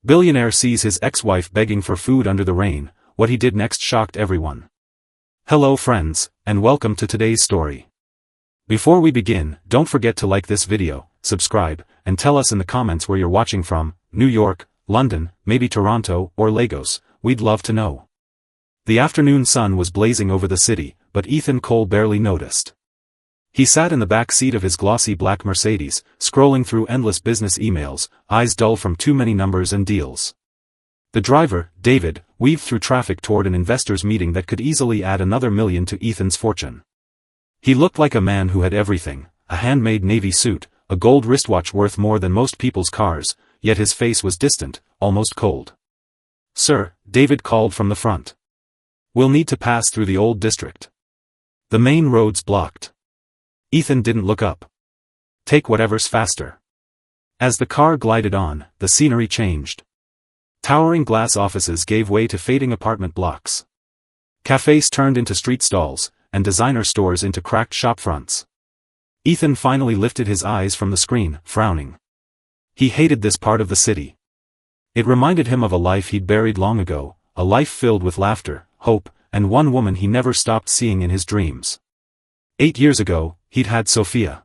Billionaire sees his ex-wife begging for food under the rain. What he did next shocked everyone. Hello friends, and welcome to today's story. Before we begin, don't forget to like this video, subscribe, and tell us in the comments where you're watching from, New York, London, maybe Toronto, or Lagos. We'd love to know. The afternoon sun was blazing over the city, but Ethan Cole barely noticed. He sat in the back seat of his glossy black Mercedes, scrolling through endless business emails, eyes dull from too many numbers and deals. The driver, David, weaved through traffic toward an investors' meeting that could easily add another million to Ethan's fortune. He looked like a man who had everything, a handmade navy suit, a gold wristwatch worth more than most people's cars, yet his face was distant, almost cold. "Sir," David called from the front. "We'll need to pass through the old district. The main road's blocked." Ethan didn't look up. "Take whatever's faster." As the car glided on, the scenery changed. Towering glass offices gave way to fading apartment blocks. Cafes turned into street stalls, and designer stores into cracked shop fronts. Ethan finally lifted his eyes from the screen, frowning. He hated this part of the city. It reminded him of a life he'd buried long ago, a life filled with laughter, hope, and one woman he never stopped seeing in his dreams. 8 years ago, he'd had Sophia.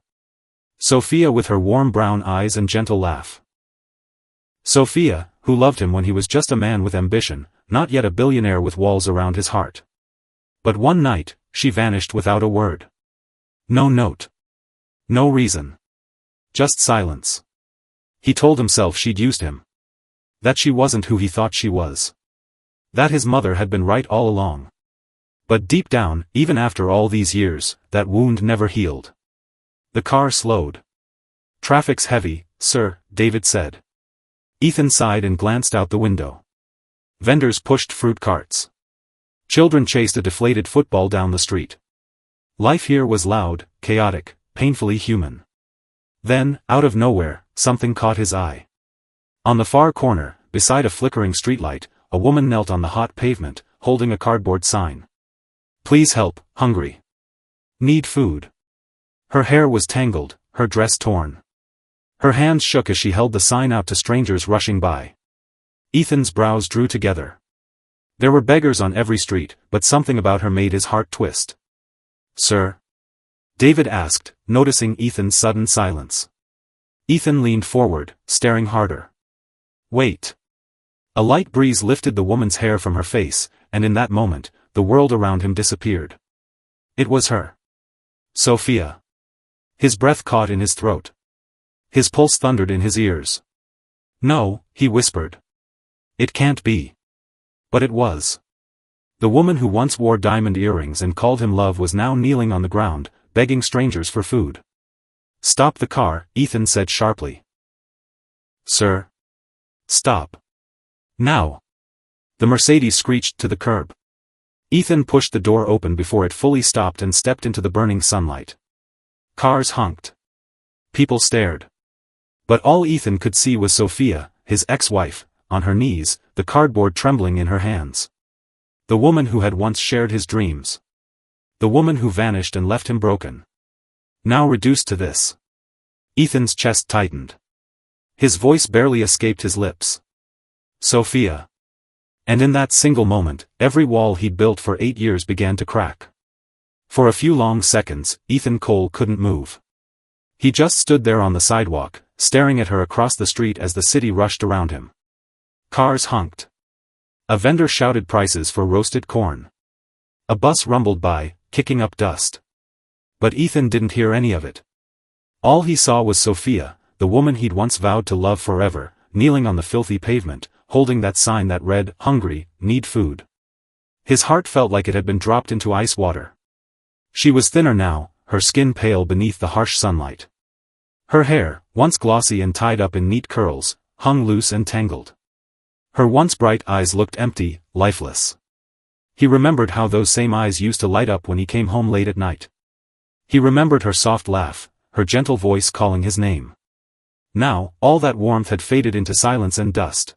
Sophia with her warm brown eyes and gentle laugh. Sophia, who loved him when he was just a man with ambition, not yet a billionaire with walls around his heart. But one night, she vanished without a word. No note. No reason. Just silence. He told himself she'd used him. That she wasn't who he thought she was. That his mother had been right all along. But deep down, even after all these years, that wound never healed. The car slowed. "Traffic's heavy, sir," David said. Ethan sighed and glanced out the window. Vendors pushed fruit carts. Children chased a deflated football down the street. Life here was loud, chaotic, painfully human. Then, out of nowhere, something caught his eye. On the far corner, beside a flickering streetlight, a woman knelt on the hot pavement, holding a cardboard sign. "Please help, hungry. Need food." Her hair was tangled, her dress torn. Her hands shook as she held the sign out to strangers rushing by. Ethan's brows drew together. There were beggars on every street, but something about her made his heart twist. "Sir?" David asked, noticing Ethan's sudden silence. Ethan leaned forward, staring harder. "Wait." A light breeze lifted the woman's hair from her face, and in that moment, the world around him disappeared. It was her. Sophia. His breath caught in his throat. His pulse thundered in his ears. "No," he whispered. "It can't be." But it was. The woman who once wore diamond earrings and called him love was now kneeling on the ground, begging strangers for food. "Stop the car," Ethan said sharply. "Sir?" "Stop. Now." The Mercedes screeched to the curb. Ethan pushed the door open before it fully stopped and stepped into the burning sunlight. Cars honked. People stared. But all Ethan could see was Sophia, his ex-wife, on her knees, the cardboard trembling in her hands. The woman who had once shared his dreams. The woman who vanished and left him broken. Now reduced to this. Ethan's chest tightened. His voice barely escaped his lips. Sophia. And in that single moment, every wall he'd built for 8 years began to crack. For a few long seconds, Ethan Cole couldn't move. He just stood there on the sidewalk, staring at her across the street as the city rushed around him. Cars honked. A vendor shouted prices for roasted corn. A bus rumbled by, kicking up dust. But Ethan didn't hear any of it. All he saw was Sophia, the woman he'd once vowed to love forever, kneeling on the filthy pavement, holding that sign that read, "Hungry, need food." His heart felt like it had been dropped into ice water. She was thinner now, her skin pale beneath the harsh sunlight. Her hair, once glossy and tied up in neat curls, hung loose and tangled. Her once bright eyes looked empty, lifeless. He remembered how those same eyes used to light up when he came home late at night. He remembered her soft laugh, her gentle voice calling his name. Now, all that warmth had faded into silence and dust.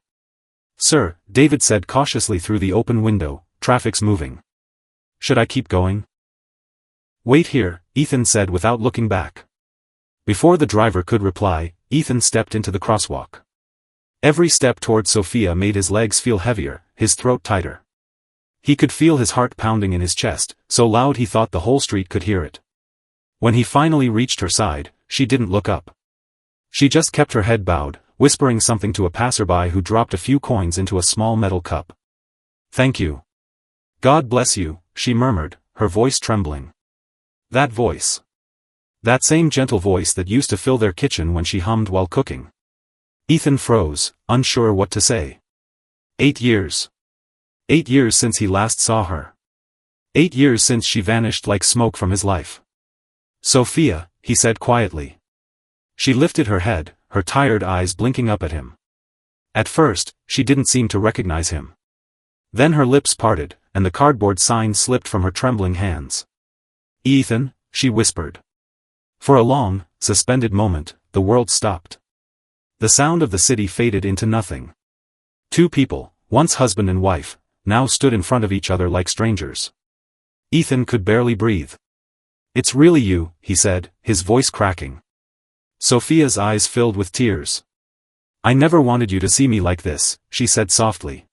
"Sir," David said cautiously through the open window, "traffic's moving. Should I keep going?" "Wait here," Ethan said without looking back. Before the driver could reply, Ethan stepped into the crosswalk. Every step toward Sophia made his legs feel heavier, his throat tighter. He could feel his heart pounding in his chest, so loud he thought the whole street could hear it. When he finally reached her side, she didn't look up. She just kept her head bowed, whispering something to a passerby who dropped a few coins into a small metal cup. "Thank you. God bless you," she murmured, her voice trembling. That voice. That same gentle voice that used to fill their kitchen when she hummed while cooking. Ethan froze, unsure what to say. 8 years. 8 years since he last saw her. 8 years since she vanished like smoke from his life. "Sophia," he said quietly. She lifted her head, her tired eyes blinking up at him. At first, she didn't seem to recognize him. Then her lips parted, and the cardboard sign slipped from her trembling hands. "Ethan," she whispered. For a long, suspended moment, the world stopped. The sound of the city faded into nothing. Two people, once husband and wife, now stood in front of each other like strangers. Ethan could barely breathe. "It's really you," he said, his voice cracking. Sophia's eyes filled with tears. "I never wanted you to see me like this," she said softly.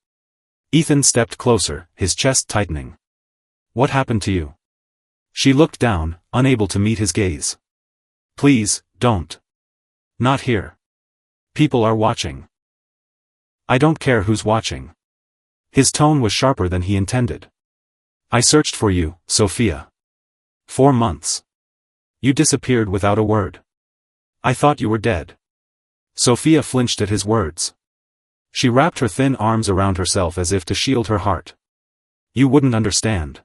Ethan stepped closer, his chest tightening. "What happened to you?" She looked down, unable to meet his gaze. "Please, don't. Not here. People are watching." "I don't care who's watching." His tone was sharper than he intended. "I searched for you, Sophia. 4 months. You disappeared without a word. I thought you were dead." Sophia flinched at his words. She wrapped her thin arms around herself as if to shield her heart. "You wouldn't understand."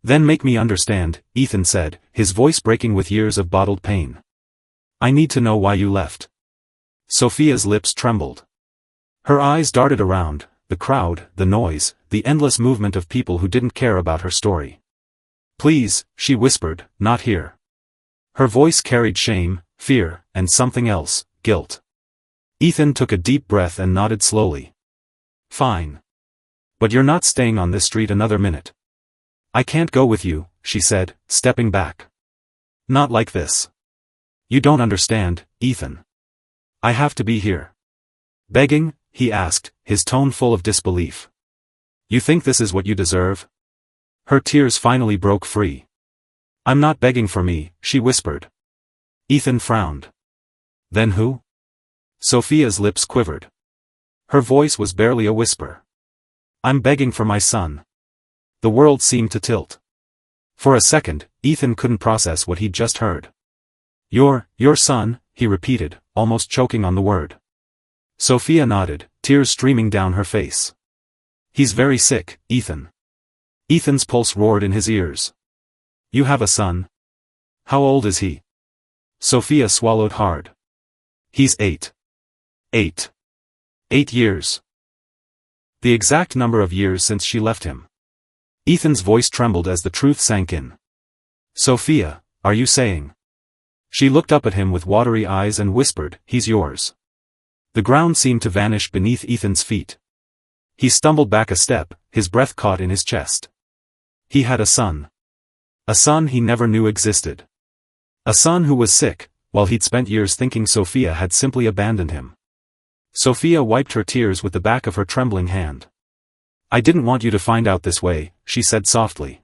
"Then make me understand," Ethan said, his voice breaking with years of bottled pain. "I need to know why you left." Sophia's lips trembled. Her eyes darted around, the crowd, the noise, the endless movement of people who didn't care about her story. "Please," she whispered, "not here." Her voice carried shame, fear, and something else, guilt. Ethan took a deep breath and nodded slowly. "Fine. But you're not staying on this street another minute." "I can't go with you," she said, stepping back. "Not like this. You don't understand, Ethan. I have to be here." "Begging?" he asked, his tone full of disbelief. "You think this is what you deserve?" Her tears finally broke free. "I'm not begging for me," she whispered. Ethan frowned. "Then who?" Sophia's lips quivered. Her voice was barely a whisper. "I'm begging for my son." The world seemed to tilt. For a second, Ethan couldn't process what he'd just heard. Your son," he repeated, almost choking on the word. Sophia nodded, tears streaming down her face. "He's very sick, Ethan." Ethan's pulse roared in his ears. "You have a son? How old is he?" Sophia swallowed hard. "He's 8. 8. 8 years." The exact number of years since she left him. Ethan's voice trembled as the truth sank in. "Sophia, are you saying?" She looked up at him with watery eyes and whispered, "He's yours." The ground seemed to vanish beneath Ethan's feet. He stumbled back a step, his breath caught in his chest. He had a son. A son he never knew existed. A son who was sick, while he'd spent years thinking Sophia had simply abandoned him. Sophia wiped her tears with the back of her trembling hand. "I didn't want you to find out this way," she said softly.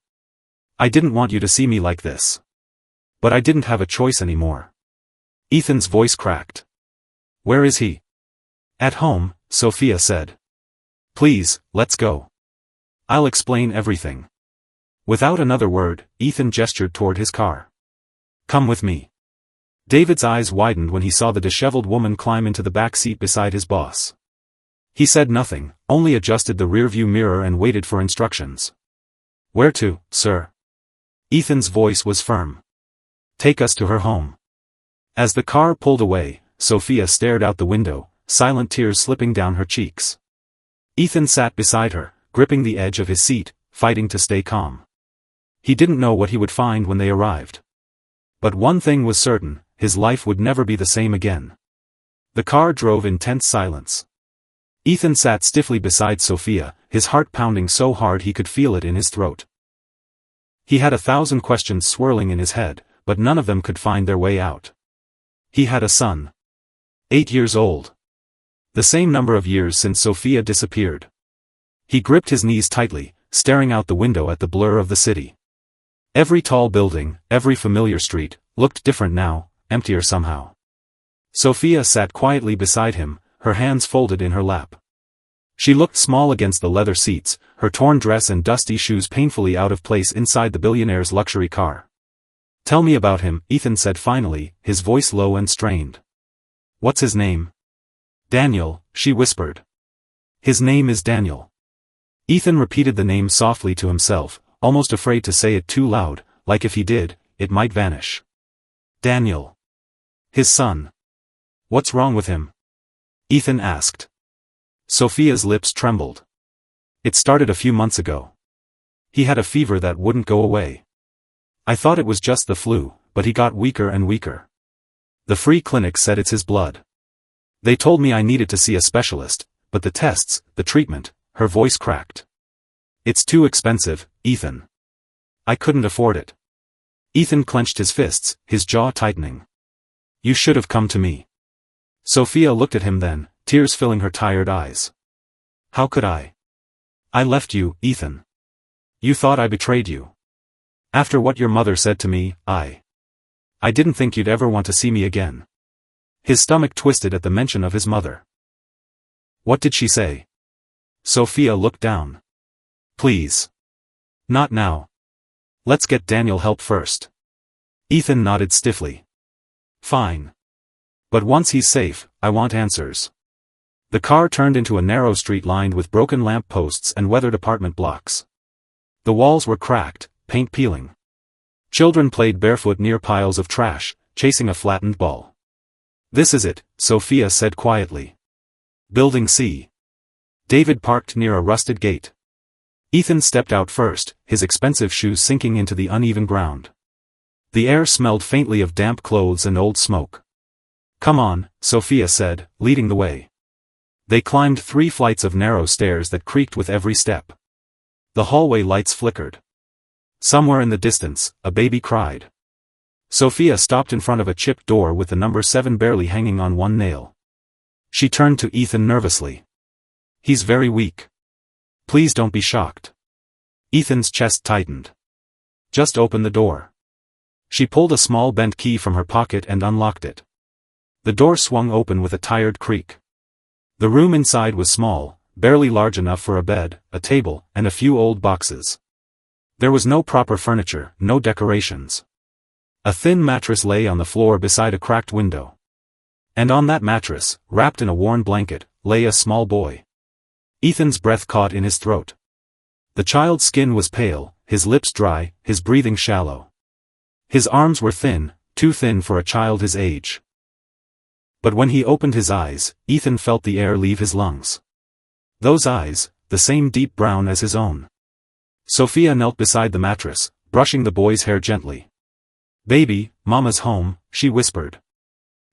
"I didn't want you to see me like this. But I didn't have a choice anymore." Ethan's voice cracked. "Where is he?" "At home," Sophia said. "Please, let's go. I'll explain everything." Without another word, Ethan gestured toward his car. "Come with me." David's eyes widened when he saw the disheveled woman climb into the back seat beside his boss. He said nothing, only adjusted the rearview mirror and waited for instructions. "Where to, sir?" Ethan's voice was firm. "Take us to her home." As the car pulled away, Sophia stared out the window, silent tears slipping down her cheeks. Ethan sat beside her, gripping the edge of his seat, fighting to stay calm. He didn't know what he would find when they arrived. But one thing was certain, his life would never be the same again. The car drove in tense silence. Ethan sat stiffly beside Sophia, his heart pounding so hard he could feel it in his throat. He had 1,000 questions swirling in his head, but none of them could find their way out. He had a son. 8 years old. The same number of years since Sophia disappeared. He gripped his knees tightly, staring out the window at the blur of the city. Every tall building, every familiar street, looked different now, emptier somehow. Sophia sat quietly beside him, her hands folded in her lap. She looked small against the leather seats, her torn dress and dusty shoes painfully out of place inside the billionaire's luxury car. "Tell me about him," Ethan said finally, his voice low and strained. "What's his name?" "Daniel," she whispered. "His name is Daniel." Ethan repeated the name softly to himself, almost afraid to say it too loud, like if he did, it might vanish. Daniel. His son. "What's wrong with him?" Ethan asked. Sophia's lips trembled. "It started a few months ago. He had a fever that wouldn't go away. I thought it was just the flu, but he got weaker and weaker. The free clinic said it's his blood. They told me I needed to see a specialist, but the tests, the treatment," her voice cracked. "It's too expensive, Ethan. I couldn't afford it." Ethan clenched his fists, his jaw tightening. "You should have come to me." Sophia looked at him then, tears filling her tired eyes. "How could I? I left you, Ethan. You thought I betrayed you. After what your mother said to me, I didn't think you'd ever want to see me again." His stomach twisted at the mention of his mother. "What did she say?" Sophia looked down. "Please. Not now. Let's get Daniel help first." Ethan nodded stiffly. "Fine. But once he's safe, I want answers." The car turned into a narrow street lined with broken lamp posts and weathered apartment blocks. The walls were cracked, paint peeling. Children played barefoot near piles of trash, chasing a flattened ball. "This is it," Sophia said quietly. "Building C." David parked near a rusted gate. Ethan stepped out first, his expensive shoes sinking into the uneven ground. The air smelled faintly of damp clothes and old smoke. "Come on," Sophia said, leading the way. They climbed 3 flights of narrow stairs that creaked with every step. The hallway lights flickered. Somewhere in the distance, a baby cried. Sophia stopped in front of a chipped door with the number 7 barely hanging on one nail. She turned to Ethan nervously. "He's very weak. Please don't be shocked." Ethan's chest tightened. "Just open the door." She pulled a small bent key from her pocket and unlocked it. The door swung open with a tired creak. The room inside was small, barely large enough for a bed, a table, and a few old boxes. There was no proper furniture, no decorations. A thin mattress lay on the floor beside a cracked window. And on that mattress, wrapped in a worn blanket, lay a small boy. Ethan's breath caught in his throat. The child's skin was pale, his lips dry, his breathing shallow. His arms were thin, too thin for a child his age. But when he opened his eyes, Ethan felt the air leave his lungs. Those eyes, the same deep brown as his own. Sophia knelt beside the mattress, brushing the boy's hair gently. "Baby, Mama's home," she whispered.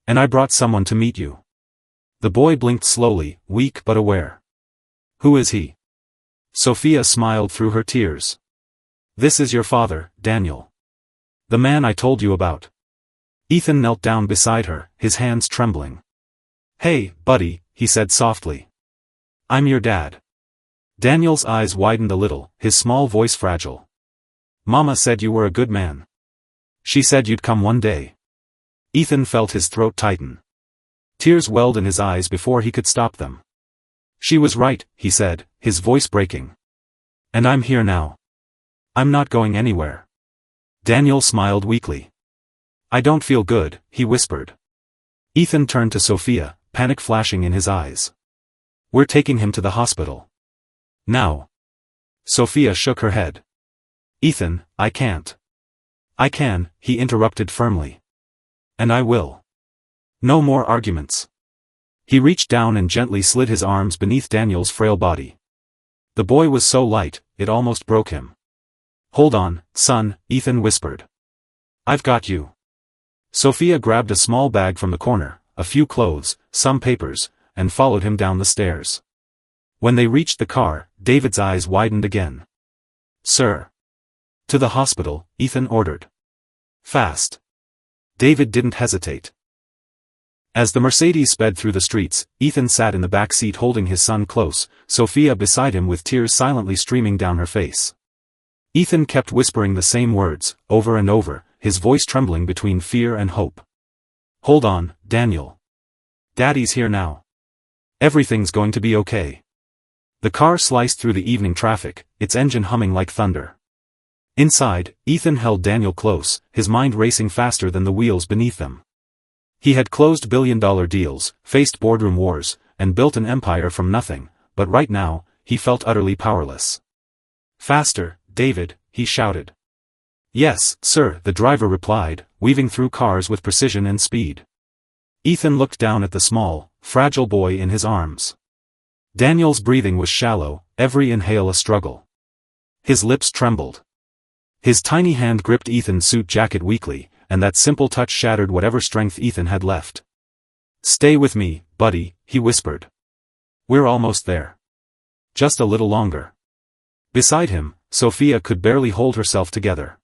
"And I brought someone to meet you." The boy blinked slowly, weak but aware. "Who is he?" Sophia smiled through her tears. "This is your father, Daniel. The man I told you about." Ethan knelt down beside her, his hands trembling. "Hey, buddy," he said softly. "I'm your dad." Daniel's eyes widened a little, his small voice fragile. "Mama said you were a good man. She said you'd come one day." Ethan felt his throat tighten. Tears welled in his eyes before he could stop them. "She was right," he said, his voice breaking. "And I'm here now. I'm not going anywhere." Daniel smiled weakly. "I don't feel good," he whispered. Ethan turned to Sophia, panic flashing in his eyes. "We're taking him to the hospital. Now." Sophia shook her head. "Ethan, I can't." "I can," he interrupted firmly. "And I will. No more arguments." He reached down and gently slid his arms beneath Daniel's frail body. The boy was so light, it almost broke him. "Hold on, son," Ethan whispered. "I've got you." Sophia grabbed a small bag from the corner, a few clothes, some papers, and followed him down the stairs. When they reached the car, David's eyes widened again. "Sir." "To the hospital," Ethan ordered. "Fast." David didn't hesitate. As the Mercedes sped through the streets, Ethan sat in the back seat holding his son close, Sophia beside him with tears silently streaming down her face. Ethan kept whispering the same words, over and over, his voice trembling between fear and hope. "Hold on, Daniel. Daddy's here now. Everything's going to be okay." The car sliced through the evening traffic, its engine humming like thunder. Inside, Ethan held Daniel close, his mind racing faster than the wheels beneath them. He had closed billion-dollar deals, faced boardroom wars, and built an empire from nothing, but right now, he felt utterly powerless. "Faster, David," he shouted. "Yes, sir," the driver replied, weaving through cars with precision and speed. Ethan looked down at the small, fragile boy in his arms. Daniel's breathing was shallow, every inhale a struggle. His lips trembled. His tiny hand gripped Ethan's suit jacket weakly, and that simple touch shattered whatever strength Ethan had left. "Stay with me, buddy," he whispered. "We're almost there. Just a little longer." Beside him, Sophia could barely hold herself together.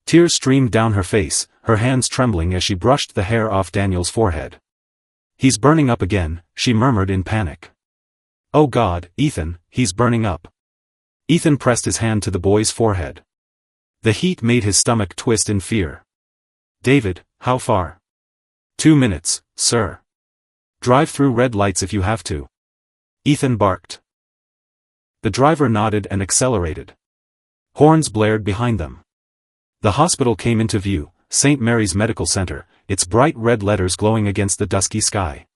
Tears streamed down her face, her hands trembling as she brushed the hair off Daniel's forehead. "He's burning up again," she murmured in panic. "Oh God, Ethan, he's burning up." Ethan pressed his hand to the boy's forehead. The heat made his stomach twist in fear. "David, how far?" "2 minutes, sir. Drive through red lights if you have to." Ethan barked. The driver nodded and accelerated. Horns blared behind them. The hospital came into view, St. Mary's Medical Center, its bright red letters glowing against the dusky sky.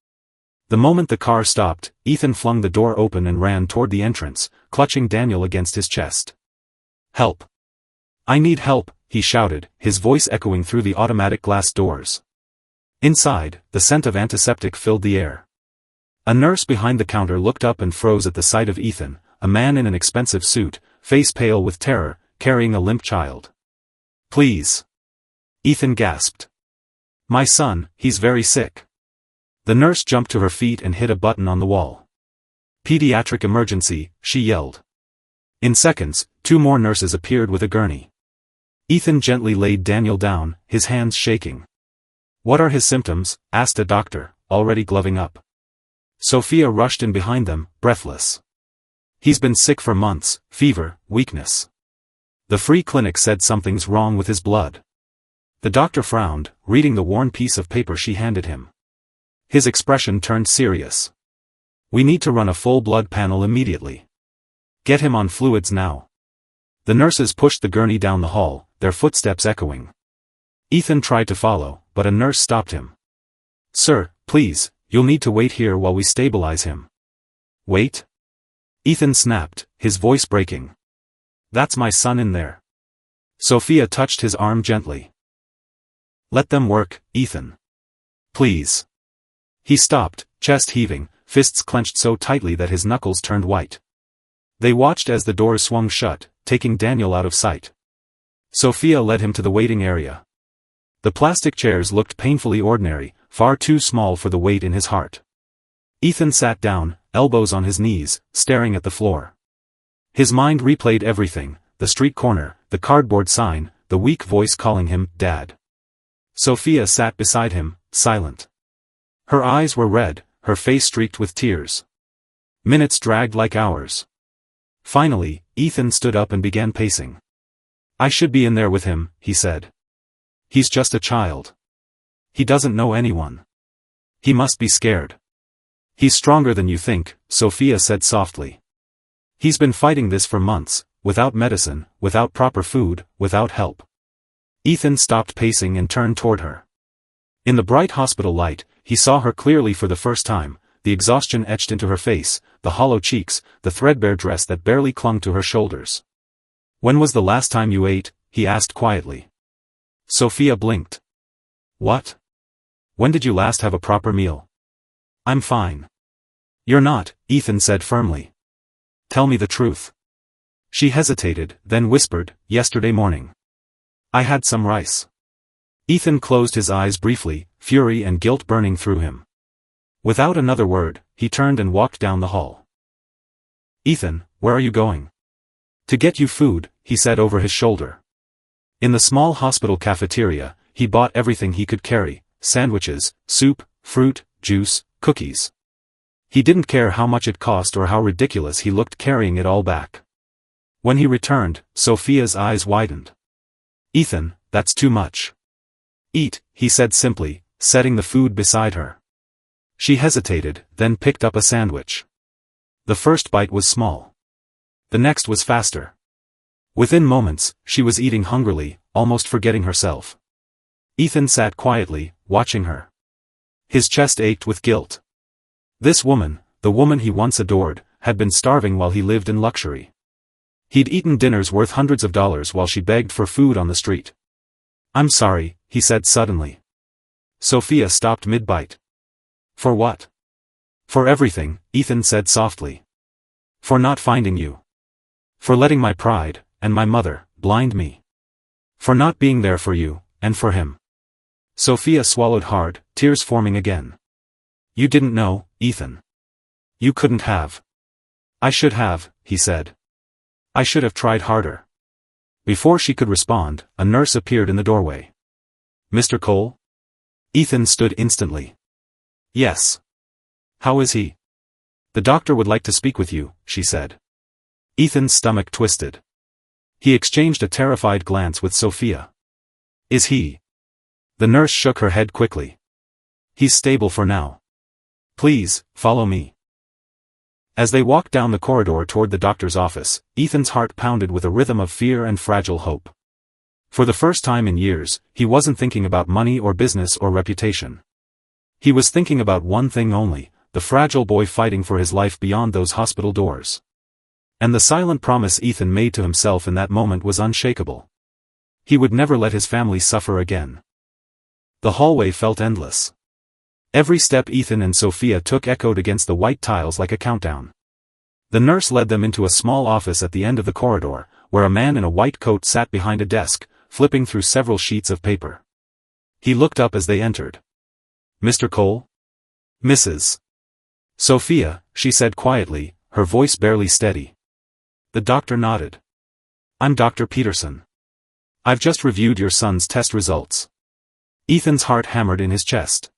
The moment the car stopped, Ethan flung the door open and ran toward the entrance, clutching Daniel against his chest. "Help! I need help," he shouted, his voice echoing through the automatic glass doors. Inside, the scent of antiseptic filled the air. A nurse behind the counter looked up and froze at the sight of Ethan, a man in an expensive suit, face pale with terror, carrying a limp child. "Please." Ethan gasped. "My son, he's very sick." The nurse jumped to her feet and hit a button on the wall. "Pediatric emergency," she yelled. In seconds, 2 more nurses appeared with a gurney. Ethan gently laid Daniel down, his hands shaking. "What are his symptoms?" asked a doctor, already gloving up. Sophia rushed in behind them, breathless. "He's been sick for months, fever, weakness. The free clinic said something's wrong with his blood." The doctor frowned, reading the worn piece of paper she handed him. His expression turned serious. "We need to run a full blood panel immediately. Get him on fluids now." The nurses pushed the gurney down the hall, their footsteps echoing. Ethan tried to follow, but a nurse stopped him. "Sir, please, you'll need to wait here while we stabilize him." "Wait?" Ethan snapped, his voice breaking. "That's my son in there." Sophia touched his arm gently. "Let them work, Ethan. Please." He stopped, chest heaving, fists clenched so tightly that his knuckles turned white. They watched as the doors swung shut, taking Daniel out of sight. Sophia led him to the waiting area. The plastic chairs looked painfully ordinary, far too small for the weight in his heart. Ethan sat down, elbows on his knees, staring at the floor. His mind replayed everything, the street corner, the cardboard sign, the weak voice calling him Dad. Sophia sat beside him, silent. Her eyes were red, her face streaked with tears. Minutes dragged like hours. Finally, Ethan stood up and began pacing. "I should be in there with him," he said. "He's just a child. He doesn't know anyone. He must be scared." "He's stronger than you think," Sophia said softly. "He's been fighting this for months, without medicine, without proper food, without help." Ethan stopped pacing and turned toward her. In the bright hospital light, he saw her clearly for the first time, the exhaustion etched into her face, the hollow cheeks, the threadbare dress that barely clung to her shoulders. "When was the last time you ate?" he asked quietly. Sophia blinked. "What? When did you last have a proper meal?" "I'm fine." "You're not," Ethan said firmly. "Tell me the truth." She hesitated, then whispered, "Yesterday morning. I had some rice." Ethan closed his eyes briefly, fury and guilt burning through him. Without another word, he turned and walked down the hall. "Ethan, where are you going?" "To get you food," he said over his shoulder. In the small hospital cafeteria, he bought everything he could carry: sandwiches, soup, fruit, juice, cookies. He didn't care how much it cost or how ridiculous he looked carrying it all back. When he returned, Sophia's eyes widened. "Ethan, that's too much." "Eat," he said simply, setting the food beside her. She hesitated, then picked up a sandwich. The first bite was small. The next was faster. Within moments, she was eating hungrily, almost forgetting herself. Ethan sat quietly, watching her. His chest ached with guilt. This woman, the woman he once adored, had been starving while he lived in luxury. He'd eaten dinners worth hundreds of dollars while she begged for food on the street. "I'm sorry," he said suddenly. Sophia stopped mid-bite. "For what?" "For everything," Ethan said softly. "For not finding you. For letting my pride, and my mother, blind me. For not being there for you, and for him." Sophia swallowed hard, tears forming again. "You didn't know, Ethan. You couldn't have." "I should have," he said. "I should have tried harder." Before she could respond, a nurse appeared in the doorway. "Mr. Cole?" Ethan stood instantly. "Yes. How is he?" "The doctor would like to speak with you," she said. Ethan's stomach twisted. He exchanged a terrified glance with Sophia. "Is he?" The nurse shook her head quickly. "He's stable for now. Please, follow me." As they walked down the corridor toward the doctor's office, Ethan's heart pounded with a rhythm of fear and fragile hope. For the first time in years, he wasn't thinking about money or business or reputation. He was thinking about one thing only, the fragile boy fighting for his life beyond those hospital doors. And the silent promise Ethan made to himself in that moment was unshakable. He would never let his family suffer again. The hallway felt endless. Every step Ethan and Sophia took echoed against the white tiles like a countdown. The nurse led them into a small office at the end of the corridor, where a man in a white coat sat behind a desk, flipping through several sheets of paper. He looked up as they entered. "Mr. Cole?" "Mrs. Sophia," she said quietly, her voice barely steady. The doctor nodded. "I'm Dr. Peterson. I've just reviewed your son's test results." Ethan's heart hammered in his chest.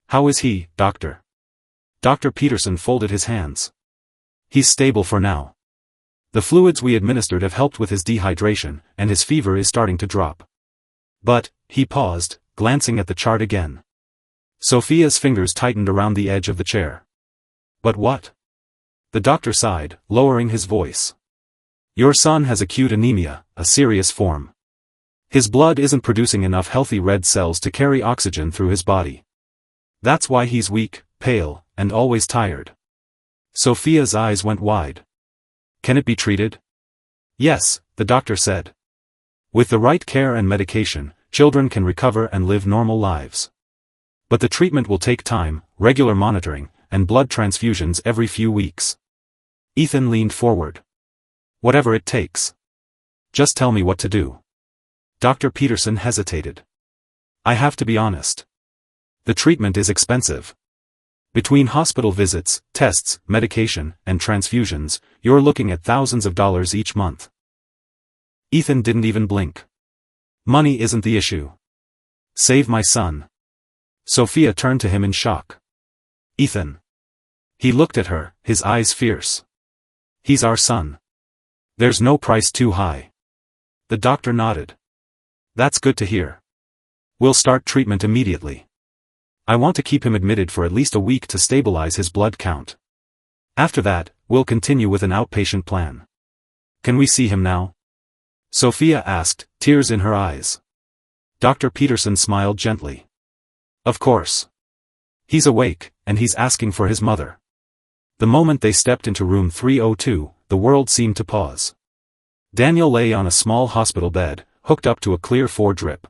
"How is he, doctor?" Dr. Peterson folded his hands. "He's stable for now. The fluids we administered have helped with his dehydration, and his fever is starting to drop. But," he paused, glancing at the chart again. Sophia's fingers tightened around the edge of the chair. "But what?" The doctor sighed, lowering his voice. "Your son has acute anemia, a serious form. His blood isn't producing enough healthy red cells to carry oxygen through his body. That's why he's weak, pale, and always tired." Sophia's eyes went wide. "Can it be treated?" "Yes," the doctor said. "With the right care and medication, children can recover and live normal lives. But the treatment will take time, regular monitoring, and blood transfusions every few weeks." Ethan leaned forward. "Whatever it takes. Just tell me what to do." Dr. Peterson hesitated. "I have to be honest. The treatment is expensive. Between hospital visits, tests, medication, and transfusions, you're looking at thousands of dollars each month." Ethan didn't even blink. "Money isn't the issue. Save my son." Sophia turned to him in shock. "Ethan." He looked at her, his eyes fierce. "He's our son. There's no price too high." The doctor nodded. "That's good to hear. We'll start treatment immediately. I want to keep him admitted for at least a week to stabilize his blood count. After that, we'll continue with an outpatient plan." "Can we see him now?" Sophia asked, tears in her eyes. Dr. Peterson smiled gently. "Of course. He's awake, and he's asking for his mother." The moment they stepped into room 302, the world seemed to pause. Daniel lay on a small hospital bed, hooked up to a clear 4 drip.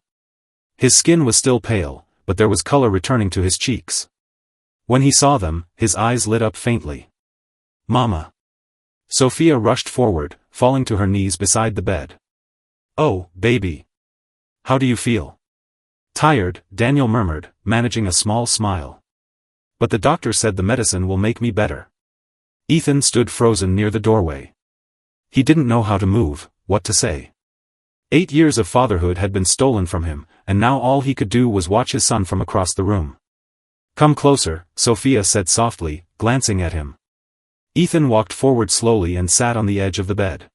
His skin was still pale, but there was color returning to his cheeks. When he saw them, his eyes lit up faintly. "Mama." Sophia rushed forward, falling to her knees beside the bed. "Oh, baby. How do you feel?" "Tired," Daniel murmured, managing a small smile. "But the doctor said the medicine will make me better." Ethan stood frozen near the doorway. He didn't know how to move, what to say. 8 years of fatherhood had been stolen from him, and now all he could do was watch his son from across the room. Come closer, Sophia said softly, glancing at him. Ethan walked forward slowly and sat on the edge of the bed.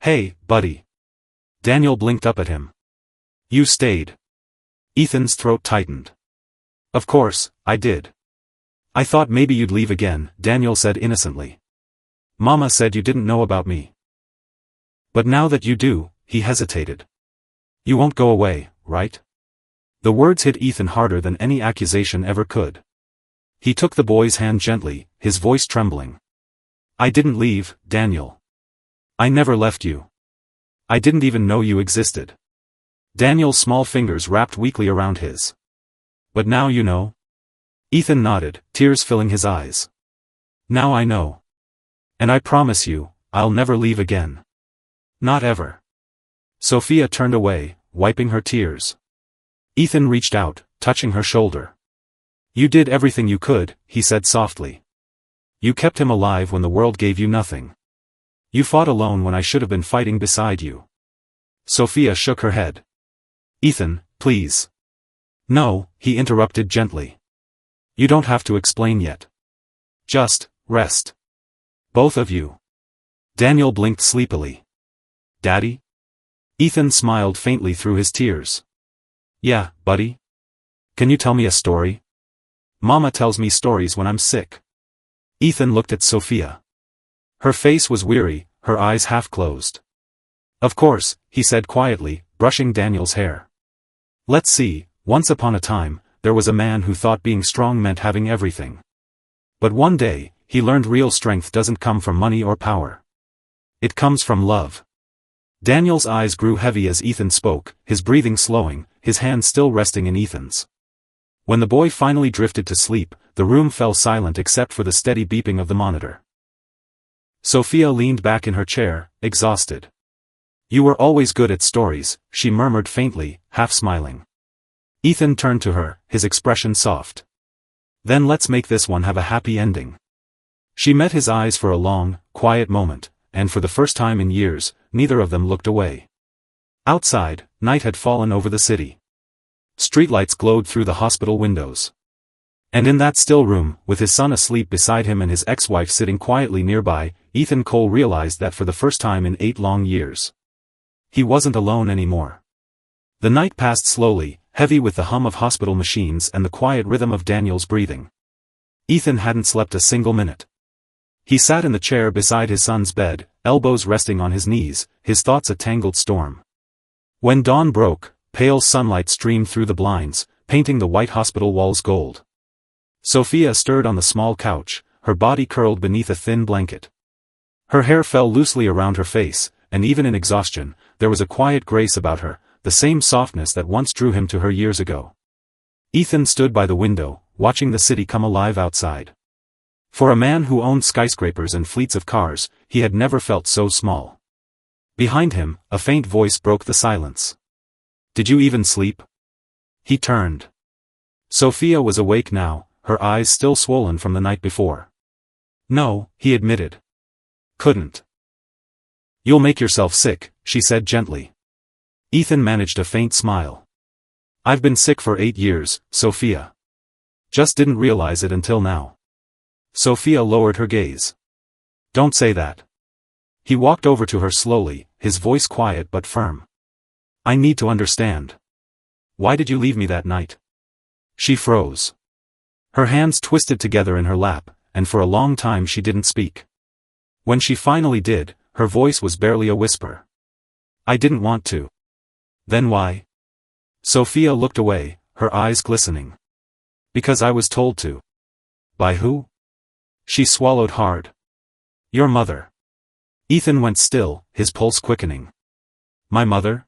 Hey, buddy. Daniel blinked up at him. You stayed. Ethan's throat tightened. Of course, I did. I thought maybe you'd leave again, Daniel said innocently. Mama said you didn't know about me. But now that you do, he hesitated. You won't go away, right? The words hit Ethan harder than any accusation ever could. He took the boy's hand gently, his voice trembling. I didn't leave, Daniel. I never left you. I didn't even know you existed. Daniel's small fingers wrapped weakly around his. But now you know? Ethan nodded, tears filling his eyes. Now I know. And I promise you, I'll never leave again. Not ever. Sophia turned away, wiping her tears. Ethan reached out, touching her shoulder. You did everything you could, he said softly. You kept him alive when the world gave you nothing. You fought alone when I should have been fighting beside you. Sophia shook her head. Ethan, please. No, he interrupted gently. You don't have to explain yet. Just, rest. Both of you. Daniel blinked sleepily. Daddy? Ethan smiled faintly through his tears. Yeah, buddy? Can you tell me a story? Mama tells me stories when I'm sick. Ethan looked at Sophia. Her face was weary, her eyes half closed. Of course, he said quietly, brushing Daniel's hair. Let's see, once upon a time, there was a man who thought being strong meant having everything. But one day, he learned real strength doesn't come from money or power. It comes from love. Daniel's eyes grew heavy as Ethan spoke, his breathing slowing, his hand still resting in Ethan's. When the boy finally drifted to sleep, the room fell silent except for the steady beeping of the monitor. Sophia leaned back in her chair, exhausted. You were always good at stories, she murmured faintly, half smiling. Ethan turned to her, his expression soft. Then let's make this one have a happy ending. She met his eyes for a long, quiet moment, and for the first time in years, neither of them looked away. Outside, night had fallen over the city. Streetlights glowed through the hospital windows. And in that still room, with his son asleep beside him and his ex-wife sitting quietly nearby, Ethan Cole realized that for the first time in 8 long years, he wasn't alone anymore. The night passed slowly, heavy with the hum of hospital machines and the quiet rhythm of Daniel's breathing. Ethan hadn't slept a single minute. He sat in the chair beside his son's bed, elbows resting on his knees, his thoughts a tangled storm. When dawn broke, pale sunlight streamed through the blinds, painting the white hospital walls gold. Sophia stirred on the small couch, her body curled beneath a thin blanket. Her hair fell loosely around her face, and even in exhaustion, there was a quiet grace about her, the same softness that once drew him to her years ago. Ethan stood by the window, watching the city come alive outside. For a man who owned skyscrapers and fleets of cars, he had never felt so small. Behind him, a faint voice broke the silence. Did you even sleep? He turned. Sophia was awake now, her eyes still swollen from the night before. No, he admitted. Couldn't. You'll make yourself sick, she said gently. Ethan managed a faint smile. I've been sick for 8 years, Sophia. Just didn't realize it until now. Sophia lowered her gaze. Don't say that. He walked over to her slowly, his voice quiet but firm. I need to understand. Why did you leave me that night? She froze. Her hands twisted together in her lap, and for a long time she didn't speak. When she finally did, her voice was barely a whisper. I didn't want to. Then why? Sophia looked away, her eyes glistening. Because I was told to. By who? She swallowed hard. Your mother. Ethan went still, his pulse quickening. My mother?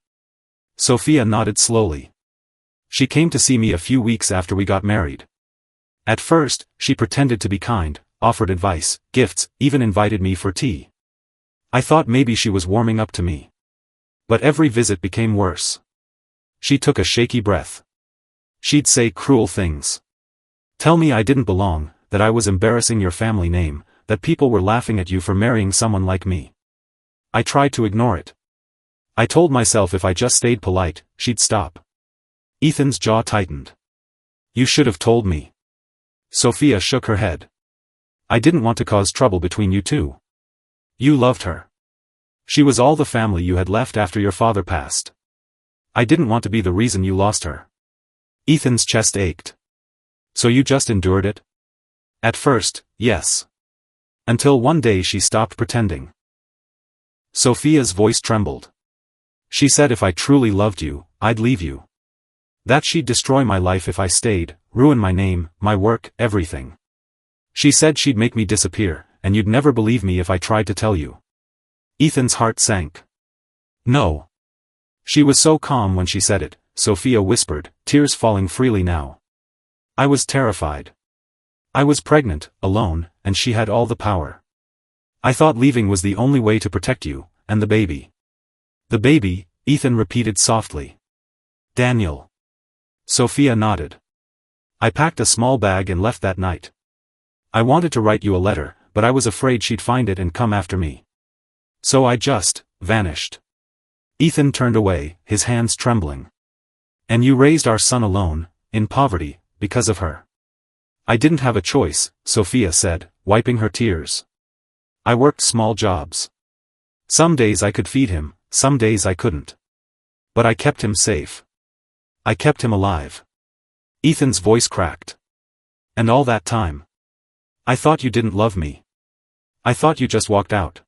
Sophia nodded slowly. She came to see me a few weeks after we got married. At first, she pretended to be kind, offered advice, gifts, even invited me for tea. I thought maybe she was warming up to me. But every visit became worse. She took a shaky breath. She'd say cruel things. Tell me I didn't belong, that I was embarrassing your family name, that people were laughing at you for marrying someone like me. I tried to ignore it. I told myself if I just stayed polite, she'd stop. Ethan's jaw tightened. You should have told me. Sophia shook her head. I didn't want to cause trouble between you two. You loved her. She was all the family you had left after your father passed. I didn't want to be the reason you lost her. Ethan's chest ached. So you just endured it? At first, yes. Until one day she stopped pretending. Sophia's voice trembled. She said if I truly loved you, I'd leave you. That she'd destroy my life if I stayed, ruin my name, my work, everything. She said she'd make me disappear, and you'd never believe me if I tried to tell you. Ethan's heart sank. No. She was so calm when she said it, Sophia whispered, tears falling freely now. I was terrified. I was pregnant, alone, and she had all the power. I thought leaving was the only way to protect you, and the baby. The baby, Ethan repeated softly. Daniel. Sophia nodded. I packed a small bag and left that night. I wanted to write you a letter, but I was afraid she'd find it and come after me. So I just vanished. Ethan turned away, his hands trembling. And you raised our son alone, in poverty, because of her. I didn't have a choice, Sophia said, wiping her tears. I worked small jobs. Some days I could feed him, some days I couldn't. But I kept him safe. I kept him alive. Ethan's voice cracked. And all that time. I thought you didn't love me. I thought you just walked out.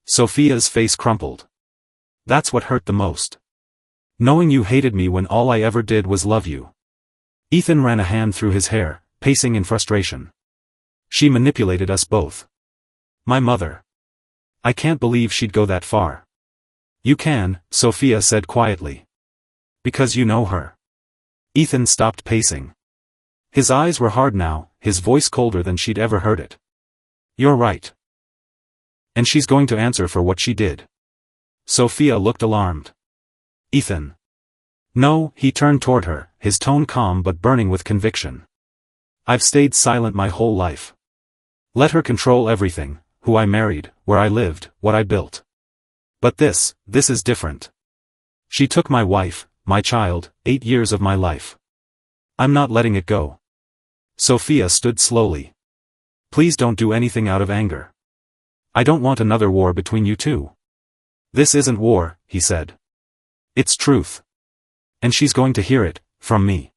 Sophia's face crumpled. That's what hurt the most. Knowing you hated me when all I ever did was love you. Ethan ran a hand through his hair, pacing in frustration. She manipulated us both. My mother. I can't believe she'd go that far. You can, Sophia said quietly. Because you know her. Ethan stopped pacing. His eyes were hard now, his voice colder than she'd ever heard it. You're right. And she's going to answer for what she did. Sophia looked alarmed. Ethan. No, he turned toward her, his tone calm but burning with conviction. I've stayed silent my whole life. Let her control everything, who I married, where I lived, what I built. But this is different. She took my wife, my child, 8 years of my life. I'm not letting it go. Sophia stood slowly. Please don't do anything out of anger. I don't want another war between you two. This isn't war, he said. It's truth. And she's going to hear it, from me.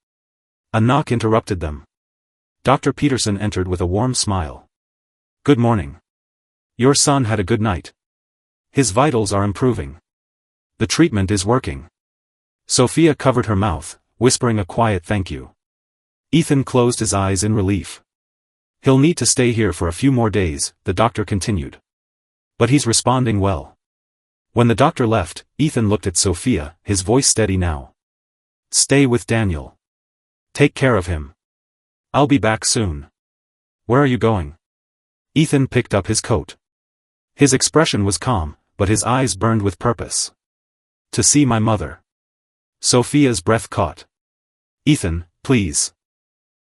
A knock interrupted them. Dr. Peterson entered with a warm smile. Good morning. Your son had a good night. His vitals are improving. The treatment is working. Sophia covered her mouth, whispering a quiet thank you. Ethan closed his eyes in relief. He'll need to stay here for a few more days, the doctor continued. But he's responding well. When the doctor left, Ethan looked at Sophia, his voice steady now. Stay with Daniel. Take care of him. I'll be back soon. Where are you going? Ethan picked up his coat. His expression was calm, but his eyes burned with purpose. To see my mother. Sophia's breath caught. Ethan, please.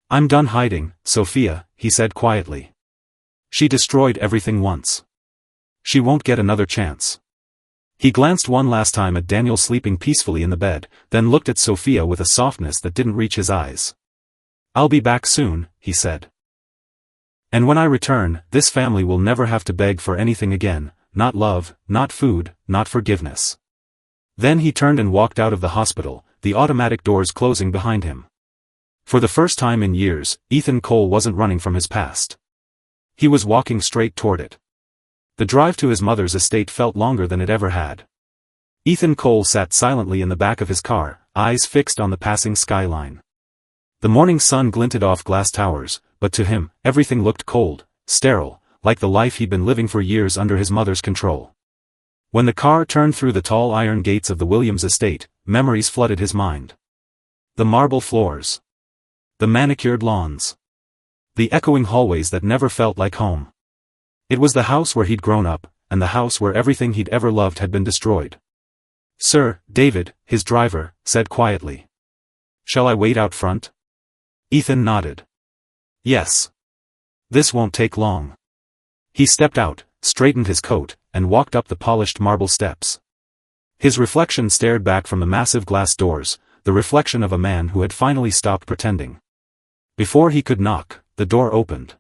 I'm done hiding, Sophia, he said quietly. She destroyed everything once. She won't get another chance. He glanced one last time at Daniel sleeping peacefully in the bed, then looked at Sophia with a softness that didn't reach his eyes. I'll be back soon, he said. And when I return, this family will never have to beg for anything again, not love, not food, not forgiveness. Then he turned and walked out of the hospital, the automatic doors closing behind him. For the first time in years, Ethan Cole wasn't running from his past. He was walking straight toward it. The drive to his mother's estate felt longer than it ever had. Ethan Cole sat silently in the back of his car, eyes fixed on the passing skyline. The morning sun glinted off glass towers, but to him, everything looked cold, sterile, like the life he'd been living for years under his mother's control. When the car turned through the tall iron gates of the Williams estate, memories flooded his mind. The marble floors. The manicured lawns. The echoing hallways that never felt like home. It was the house where he'd grown up, and the house where everything he'd ever loved had been destroyed. Sir, David, his driver, said quietly. Shall I wait out front? Ethan nodded. Yes. This won't take long. He stepped out, straightened his coat, and walked up the polished marble steps. His reflection stared back from the massive glass doors, the reflection of a man who had finally stopped pretending. Before he could knock, the door opened.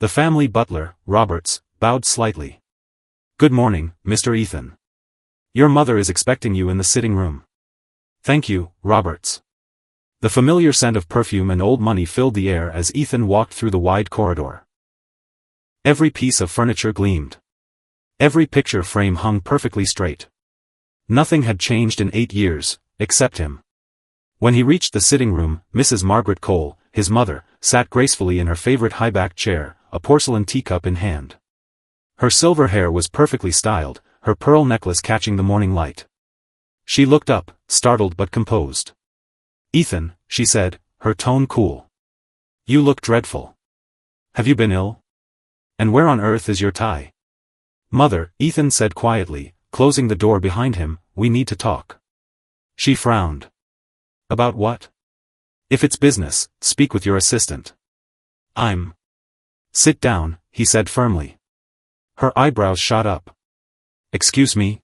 The family butler, Roberts, bowed slightly. "Good morning, Mr. Ethan. Your mother is expecting you in the sitting room." "Thank you, Roberts." The familiar scent of perfume and old money filled the air as Ethan walked through the wide corridor. Every piece of furniture gleamed. Every picture frame hung perfectly straight. Nothing had changed in 8 years, except him. When he reached the sitting room, Mrs. Margaret Cole, his mother, sat gracefully in her favorite high-backed chair, a porcelain teacup in hand. Her silver hair was perfectly styled, her pearl necklace catching the morning light. She looked up, startled but composed. "Ethan," she said, her tone cool. "You look dreadful. Have you been ill? And where on earth is your tie?" "Mother," Ethan said quietly, closing the door behind him, "we need to talk." She frowned. "About what?" "If it's business, speak with your assistant." "I'm—" "Sit down," he said firmly. Her eyebrows shot up. "Excuse me?"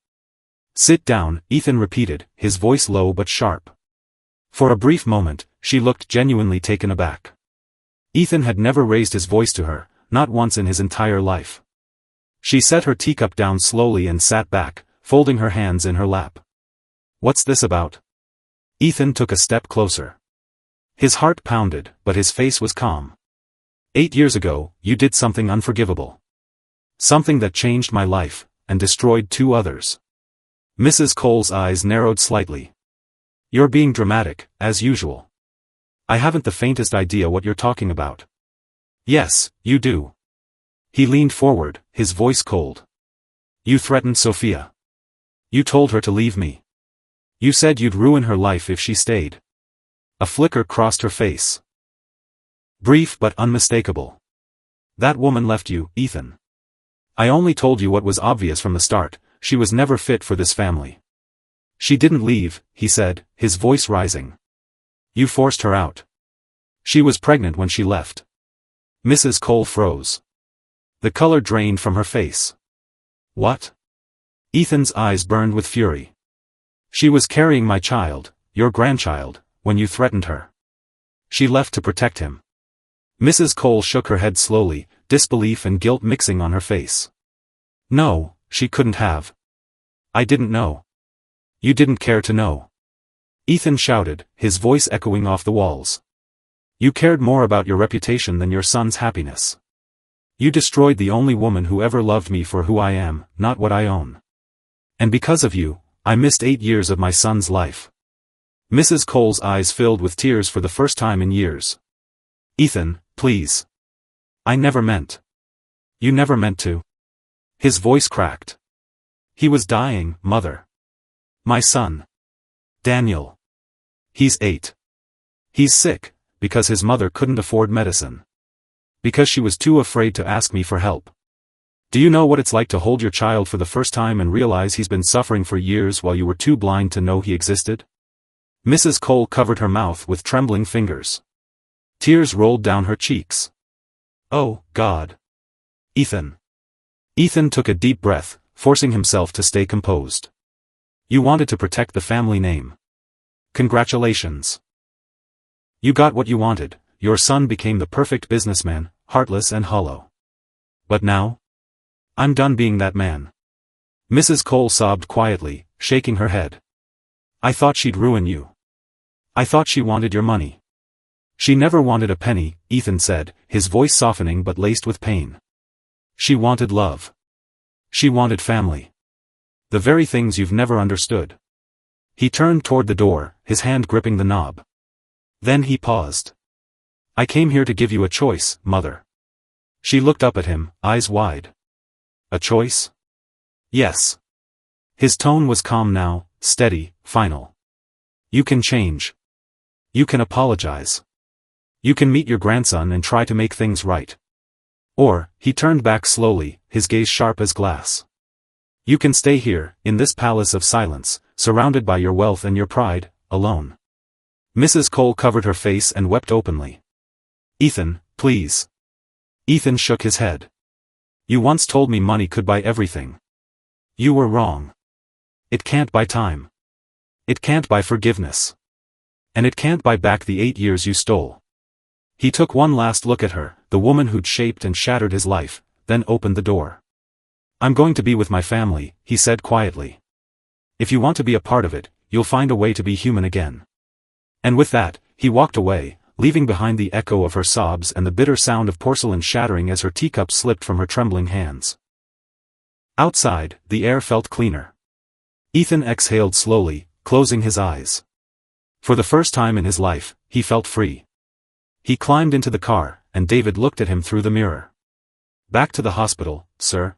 "Sit down," Ethan repeated, his voice low but sharp. For a brief moment, she looked genuinely taken aback. Ethan had never raised his voice to her, not once in his entire life. She set her teacup down slowly and sat back, folding her hands in her lap. "What's this about?" Ethan took a step closer. His heart pounded, but his face was calm. "8 years ago, you did something unforgivable. Something that changed my life, and destroyed 2 others." Mrs. Cole's eyes narrowed slightly. "You're being dramatic, as usual. I haven't the faintest idea what you're talking about." "Yes, you do." He leaned forward, his voice cold. "You threatened Sophia. You told her to leave me. You said you'd ruin her life if she stayed." A flicker crossed her face. Brief but unmistakable. "That woman left you, Ethan. I only told you what was obvious from the start, she was never fit for this family." "She didn't leave," he said, his voice rising. "You forced her out. She was pregnant when she left." Mrs. Cole froze. The color drained from her face. "What?" Ethan's eyes burned with fury. "She was carrying my child, your grandchild, when you threatened her. She left to protect him." Mrs. Cole shook her head slowly, disbelief and guilt mixing on her face. "No, she couldn't have. I didn't know." "You didn't care to know." Ethan shouted, his voice echoing off the walls. "You cared more about your reputation than your son's happiness. You destroyed the only woman who ever loved me for who I am, not what I own. And because of you, I missed 8 years of my son's life." Mrs. Cole's eyes filled with tears for the first time in years. "Ethan, please. I never meant. You never meant to." His voice cracked. "He was dying, Mother. My son. Daniel. He's 8. He's sick, because his mother couldn't afford medicine. Because she was too afraid to ask me for help. Do you know what it's like to hold your child for the first time and realize he's been suffering for years while you were too blind to know he existed?" Mrs. Cole covered her mouth with trembling fingers. Tears rolled down her cheeks. "Oh, God. Ethan." Ethan took a deep breath, forcing himself to stay composed. "You wanted to protect the family name. Congratulations. You got what you wanted, your son became the perfect businessman, heartless and hollow. But now? I'm done being that man." Mrs. Cole sobbed quietly, shaking her head. "I thought she'd ruin you. I thought she wanted your money." "She never wanted a penny," Ethan said, his voice softening but laced with pain. "She wanted love. She wanted family. The very things you've never understood." He turned toward the door, his hand gripping the knob. Then he paused. "I came here to give you a choice, Mother." She looked up at him, eyes wide. "A choice?" "Yes." His tone was calm now, steady, final. "You can change. You can apologize. You can meet your grandson and try to make things right. Or," he turned back slowly, his gaze sharp as glass. "You can stay here, in this palace of silence, surrounded by your wealth and your pride, alone." Mrs. Cole covered her face and wept openly. "Ethan, please." Ethan shook his head. "You once told me money could buy everything. You were wrong. It can't buy time. It can't buy forgiveness. And it can't buy back the 8 years you stole." He took one last look at her, the woman who'd shaped and shattered his life, then opened the door. "I'm going to be with my family," he said quietly. "If you want to be a part of it, you'll find a way to be human again." And with that, he walked away, leaving behind the echo of her sobs and the bitter sound of porcelain shattering as her teacup slipped from her trembling hands. Outside, the air felt cleaner. Ethan exhaled slowly, closing his eyes. For the first time in his life, he felt free. He climbed into the car, and David looked at him through the mirror. "Back to the hospital, sir?"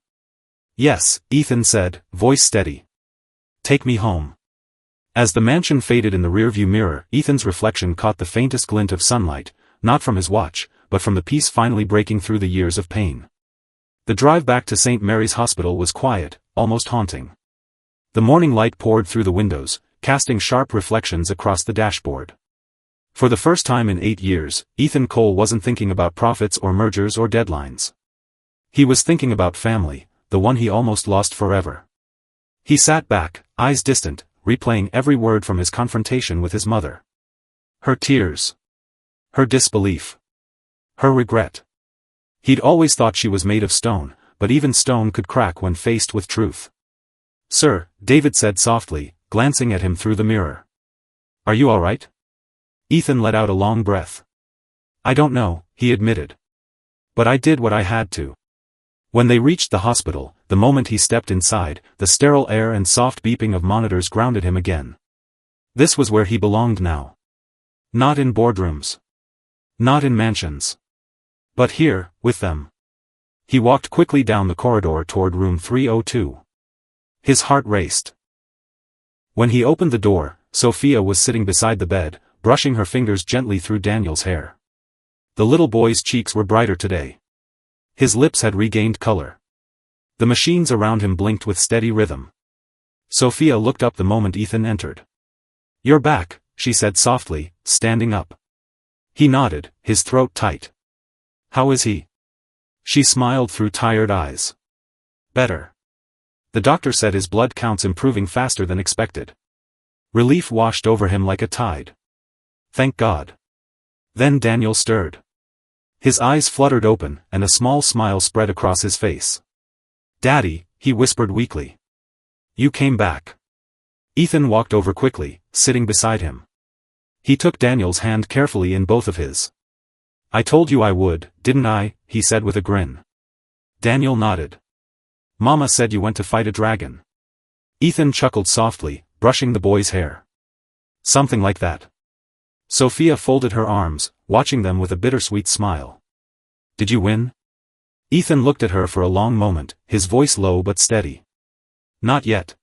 "Yes," Ethan said, voice steady. "Take me home." As the mansion faded in the rearview mirror, Ethan's reflection caught the faintest glint of sunlight, not from his watch, but from the peace finally breaking through the years of pain. The drive back to St. Mary's Hospital was quiet, almost haunting. The morning light poured through the windows, casting sharp reflections across the dashboard. For the first time in 8 years, Ethan Cole wasn't thinking about profits or mergers or deadlines. He was thinking about family, the one he almost lost forever. He sat back, eyes distant, replaying every word from his confrontation with his mother. Her tears. Her disbelief. Her regret. He'd always thought she was made of stone, but even stone could crack when faced with truth. "Sir," David said softly, glancing at him through the mirror. "Are you all right?" Ethan let out a long breath. "I don't know," he admitted. "But I did what I had to." When they reached the hospital, the moment he stepped inside, the sterile air and soft beeping of monitors grounded him again. This was where he belonged now. Not in boardrooms. Not in mansions. But here, with them. He walked quickly down the corridor toward room 302. His heart raced. When he opened the door, Sophia was sitting beside the bed, brushing her fingers gently through Daniel's hair. The little boy's cheeks were brighter today. His lips had regained color. The machines around him blinked with steady rhythm. Sophia looked up the moment Ethan entered. "You're back," she said softly, standing up. He nodded, his throat tight. "How is he?" She smiled through tired eyes. "Better. The doctor said his blood count's improving faster than expected." Relief washed over him like a tide. "Thank God." Then Daniel stirred. His eyes fluttered open, and a small smile spread across his face. "Daddy," he whispered weakly. "You came back." Ethan walked over quickly, sitting beside him. He took Daniel's hand carefully in both of his. "I told you I would, didn't I?" he said with a grin. Daniel nodded. "Mama said you went to fight a dragon." Ethan chuckled softly, brushing the boy's hair. "Something like that." Sophia folded her arms, watching them with a bittersweet smile. "Did you win?" Ethan looked at her for a long moment, his voice low but steady. "Not yet.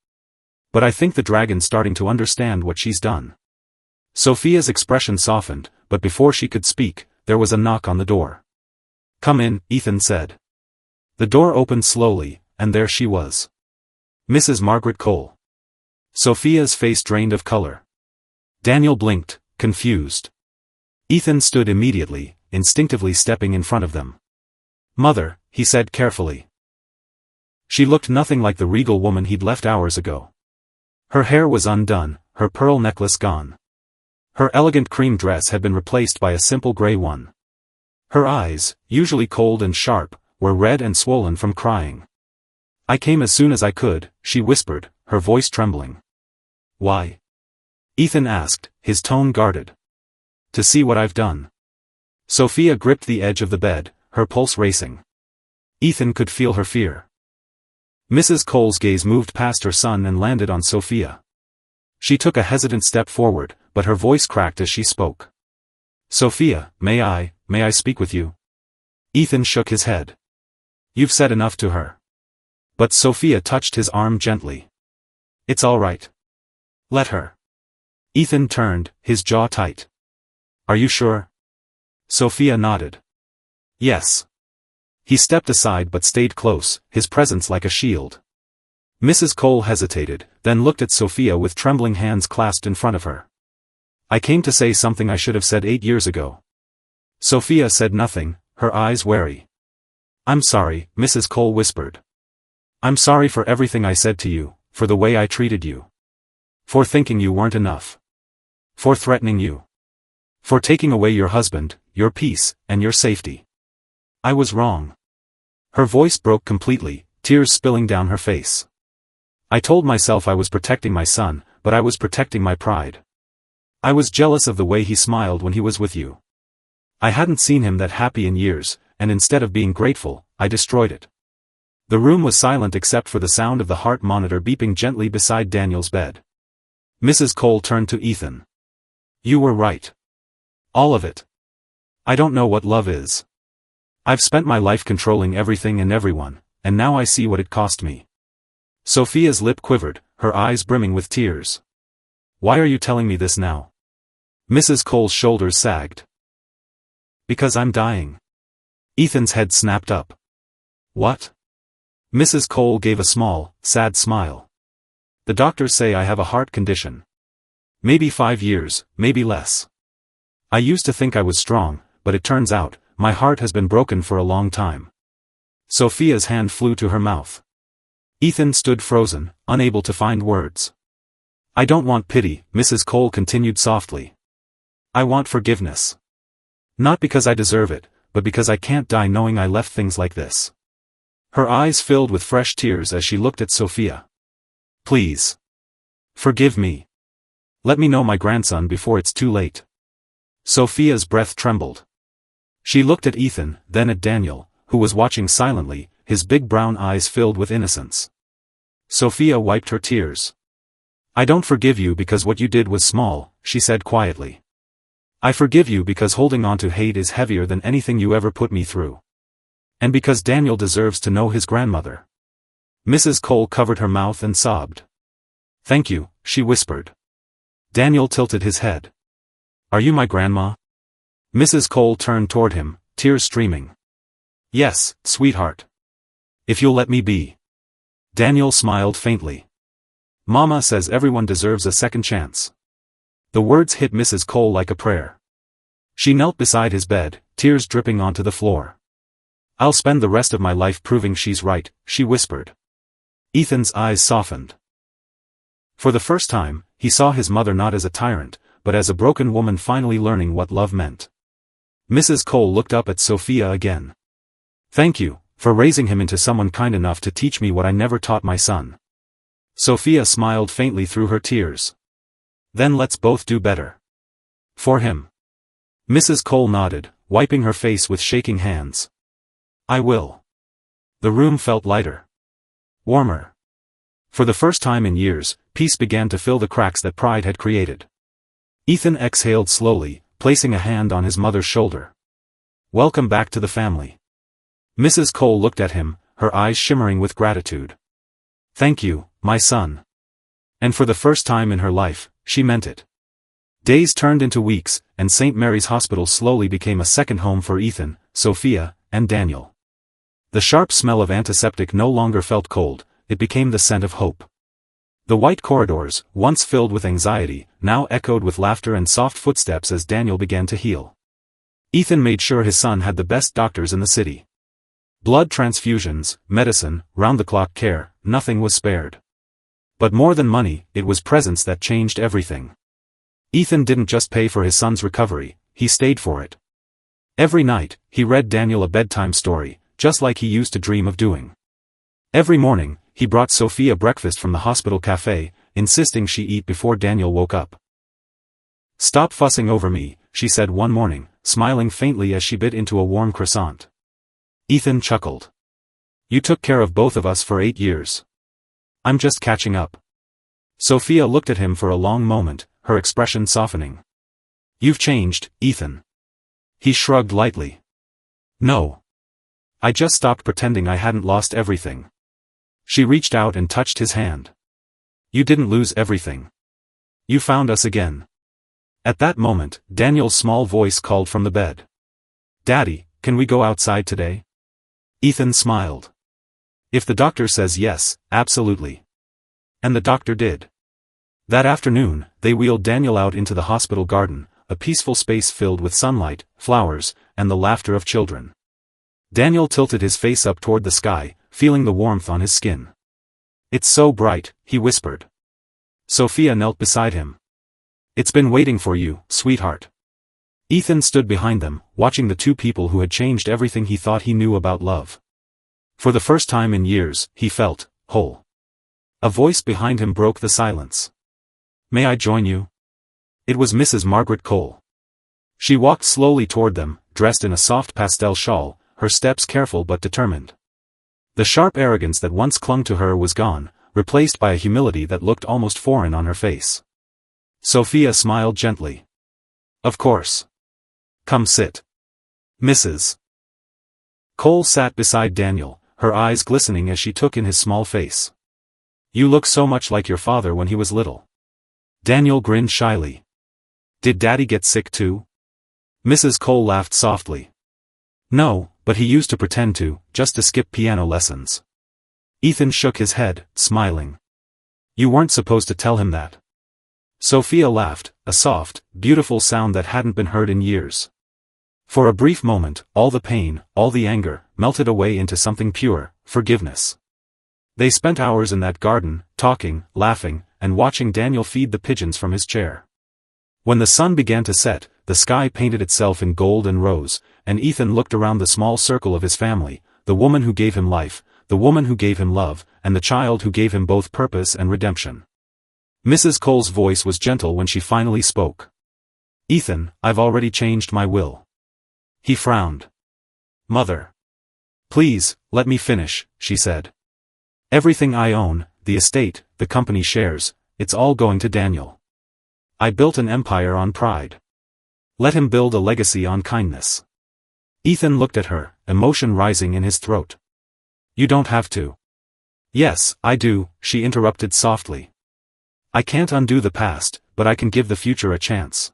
But I think the dragon's starting to understand what she's done." Sophia's expression softened, but before she could speak, there was a knock on the door. "Come in," Ethan said. The door opened slowly, and there she was. Mrs. Margaret Cole. Sophia's face drained of color. Daniel blinked, confused. Ethan stood immediately, instinctively stepping in front of them. "Mother," he said carefully. She looked nothing like the regal woman he'd left hours ago. Her hair was undone, her pearl necklace gone. Her elegant cream dress had been replaced by a simple gray one. Her eyes, usually cold and sharp, were red and swollen from crying. "I came as soon as I could," she whispered, her voice trembling. "Why?" Ethan asked, his tone guarded. "To see what I've done." Sophia gripped the edge of the bed, her pulse racing. Ethan could feel her fear. Mrs. Cole's gaze moved past her son and landed on Sophia. She took a hesitant step forward, but her voice cracked as she spoke. "Sophia, may I speak with you?" Ethan shook his head. "You've said enough to her." But Sophia touched his arm gently. "It's all right. Let her." Ethan turned, his jaw tight. "Are you sure?" Sophia nodded. "Yes." He stepped aside but stayed close, his presence like a shield. Mrs. Cole hesitated, then looked at Sophia with trembling hands clasped in front of her. "I came to say something I should have said 8 years ago." Sophia said nothing, her eyes wary. "I'm sorry," Mrs. Cole whispered. "I'm sorry for everything I said to you, for the way I treated you. For thinking you weren't enough. For threatening you. For taking away your husband, your peace, and your safety. I was wrong. Her voice broke completely, tears spilling down her face. I told myself I was protecting my son, but I was protecting my pride. I was jealous of the way he smiled when he was with you. I hadn't seen him that happy in years, and instead of being grateful, I destroyed it. The room was silent except for the sound of the heart monitor beeping gently beside Daniel's bed. Mrs. Cole turned to Ethan. You were right. All of it. I don't know what love is. I've spent my life controlling everything and everyone, and now I see what it cost me. Sophia's lip quivered, her eyes brimming with tears. Why are you telling me this now? Mrs. Cole's shoulders sagged. Because I'm dying. Ethan's head snapped up. What? Mrs. Cole gave a small, sad smile. The doctors say I have a heart condition. Maybe 5 years, maybe less. I used to think I was strong, but it turns out, my heart has been broken for a long time. Sophia's hand flew to her mouth. Ethan stood frozen, unable to find words. I don't want pity, Mrs. Cole continued softly. I want forgiveness. Not because I deserve it, but because I can't die knowing I left things like this. Her eyes filled with fresh tears as she looked at Sophia. Please. Forgive me. Let me know my grandson before it's too late. Sophia's breath trembled. She looked at Ethan, then at Daniel, who was watching silently, his big brown eyes filled with innocence. Sophia wiped her tears. I don't forgive you because what you did was small, she said quietly. I forgive you because holding on to hate is heavier than anything you ever put me through. And because Daniel deserves to know his grandmother. Mrs. Cole covered her mouth and sobbed. Thank you, she whispered. Daniel tilted his head. Are you my grandma? Mrs. Cole turned toward him, tears streaming. Yes, sweetheart. If you'll let me be. Daniel smiled faintly. Mama says everyone deserves a second chance. The words hit Mrs. Cole like a prayer. She knelt beside his bed, tears dripping onto the floor. I'll spend the rest of my life proving she's right, she whispered. Ethan's eyes softened. For the first time, he saw his mother not as a tyrant, but as a broken woman finally learning what love meant. Mrs. Cole looked up at Sophia again. Thank you, for raising him into someone kind enough to teach me what I never taught my son. Sophia smiled faintly through her tears. Then let's both do better. For him. Mrs. Cole nodded, wiping her face with shaking hands. I will. The room felt lighter. Warmer. For the first time in years, peace began to fill the cracks that pride had created. Ethan exhaled slowly, placing a hand on his mother's shoulder. Welcome back to the family. Mrs. Cole looked at him, her eyes shimmering with gratitude. Thank you, my son. And for the first time in her life, she meant it. Days turned into weeks, and St. Mary's Hospital slowly became a second home for Ethan, Sophia, and Daniel. The sharp smell of antiseptic no longer felt cold, it became the scent of hope. The white corridors, once filled with anxiety, now echoed with laughter and soft footsteps as Daniel began to heal. Ethan made sure his son had the best doctors in the city. Blood transfusions, medicine, round-the-clock care, nothing was spared. But more than money, it was presence that changed everything. Ethan didn't just pay for his son's recovery, he stayed for it. Every night, he read Daniel a bedtime story, just like he used to dream of doing. Every morning, he brought Sophia breakfast from the hospital cafe, insisting she eat before Daniel woke up. Stop fussing over me, she said one morning, smiling faintly as she bit into a warm croissant. Ethan chuckled. You took care of both of us for 8 years. I'm just catching up. Sophia looked at him for a long moment, her expression softening. You've changed, Ethan. He shrugged lightly. No. I just stopped pretending I hadn't lost everything. She reached out and touched his hand. You didn't lose everything. You found us again. At that moment, Daniel's small voice called from the bed. Daddy, can we go outside today? Ethan smiled. If the doctor says yes, absolutely. And the doctor did. That afternoon, they wheeled Daniel out into the hospital garden, a peaceful space filled with sunlight, flowers, and the laughter of children. Daniel tilted his face up toward the sky, feeling the warmth on his skin. It's so bright, he whispered. Sophia knelt beside him. It's been waiting for you, sweetheart. Ethan stood behind them, watching the two people who had changed everything he thought he knew about love. For the first time in years, he felt whole. A voice behind him broke the silence. "May I join you?" It was Mrs. Margaret Cole. She walked slowly toward them, dressed in a soft pastel shawl, her steps careful but determined. The sharp arrogance that once clung to her was gone, replaced by a humility that looked almost foreign on her face. Sophia smiled gently. "Of course. Come sit." Mrs. Cole sat beside Daniel, her eyes glistening as she took in his small face. "You look so much like your father when he was little." Daniel grinned shyly. "Did Daddy get sick too?" Mrs. Cole laughed softly. "No, but he used to pretend to, just to skip piano lessons." Ethan shook his head, smiling. "You weren't supposed to tell him that." Sophia laughed, a soft, beautiful sound that hadn't been heard in years. For a brief moment, all the pain, all the anger, melted away into something pure, forgiveness. They spent hours in that garden, talking, laughing, and watching Daniel feed the pigeons from his chair. When the sun began to set, the sky painted itself in gold and rose, and Ethan looked around the small circle of his family, the woman who gave him life, the woman who gave him love, and the child who gave him both purpose and redemption. Mrs. Cole's voice was gentle when she finally spoke. "Ethan, I've already changed my will." He frowned. "Mother. Please, let me finish," she said. "Everything I own, the estate, the company shares, it's all going to Daniel. I built an empire on pride. Let him build a legacy on kindness." Ethan looked at her, emotion rising in his throat. "You don't have to." "Yes, I do," she interrupted softly. "I can't undo the past, but I can give the future a chance."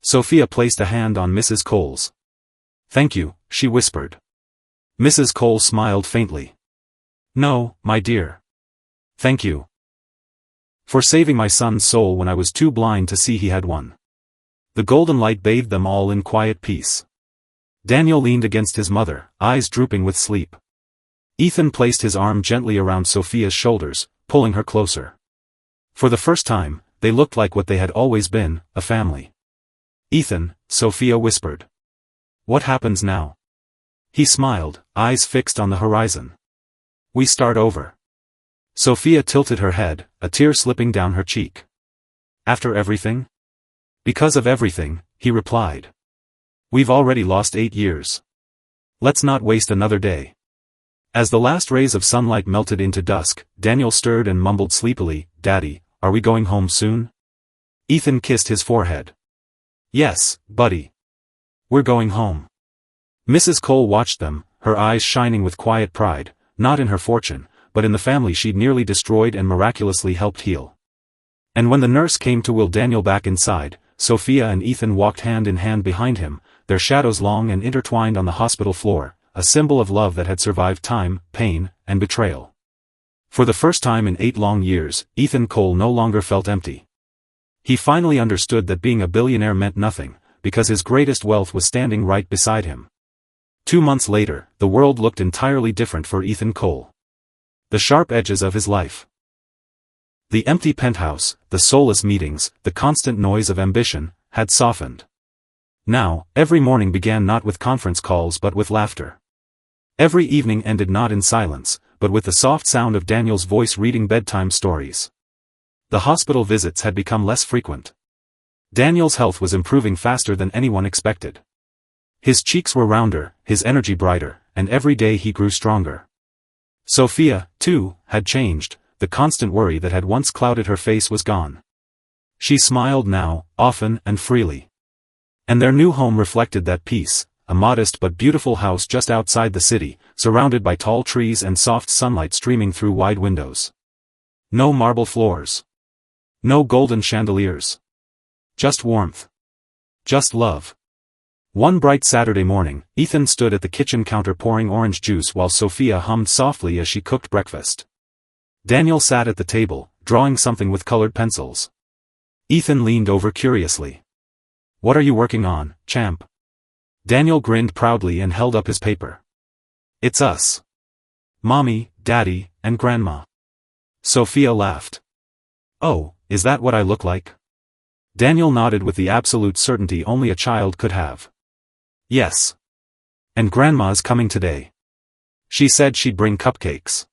Sophia placed a hand on Mrs. Cole's. "Thank you," she whispered. Mrs. Cole smiled faintly. "No, my dear. Thank you for saving my son's soul when I was too blind to see he had one." The golden light bathed them all in quiet peace. Daniel leaned against his mother, eyes drooping with sleep. Ethan placed his arm gently around Sophia's shoulders, pulling her closer. For the first time, they looked like what they had always been, a family. "Ethan," Sophia whispered. "What happens now?" He smiled, eyes fixed on the horizon. "We start over." Sophia tilted her head, a tear slipping down her cheek. "After everything?" "Because of everything," he replied. "We've already lost 8 years. Let's not waste another day." As the last rays of sunlight melted into dusk, Daniel stirred and mumbled sleepily, "Daddy, are we going home soon?" Ethan kissed his forehead. "Yes, buddy. We're going home." Mrs. Cole watched them, her eyes shining with quiet pride, not in her fortune, but in the family she'd nearly destroyed and miraculously helped heal. And when the nurse came to wheel Daniel back inside, Sophia and Ethan walked hand in hand behind him, their shadows long and intertwined on the hospital floor, a symbol of love that had survived time, pain, and betrayal. For the first time in 8 long years, Ethan Cole no longer felt empty. He finally understood that being a billionaire meant nothing, because his greatest wealth was standing right beside him. 2 months later, the world looked entirely different for Ethan Cole. The sharp edges of his life. The empty penthouse, the soulless meetings, the constant noise of ambition, had softened. Now, every morning began not with conference calls but with laughter. Every evening ended not in silence, but with the soft sound of Daniel's voice reading bedtime stories. The hospital visits had become less frequent. Daniel's health was improving faster than anyone expected. His cheeks were rounder, his energy brighter, and every day he grew stronger. Sophia, too, had changed, the constant worry that had once clouded her face was gone. She smiled now, often and freely. And their new home reflected that peace, a modest but beautiful house just outside the city, surrounded by tall trees and soft sunlight streaming through wide windows. No marble floors. No golden chandeliers. Just warmth. Just love. One bright Saturday morning, Ethan stood at the kitchen counter pouring orange juice while Sophia hummed softly as she cooked breakfast. Daniel sat at the table, drawing something with colored pencils. Ethan leaned over curiously. "What are you working on, champ?" Daniel grinned proudly and held up his paper. "It's us. Mommy, Daddy, and Grandma." Sophia laughed. "Oh, is that what I look like?" Daniel nodded with the absolute certainty only a child could have. Yes. And Grandma's coming today. She said she'd bring cupcakes.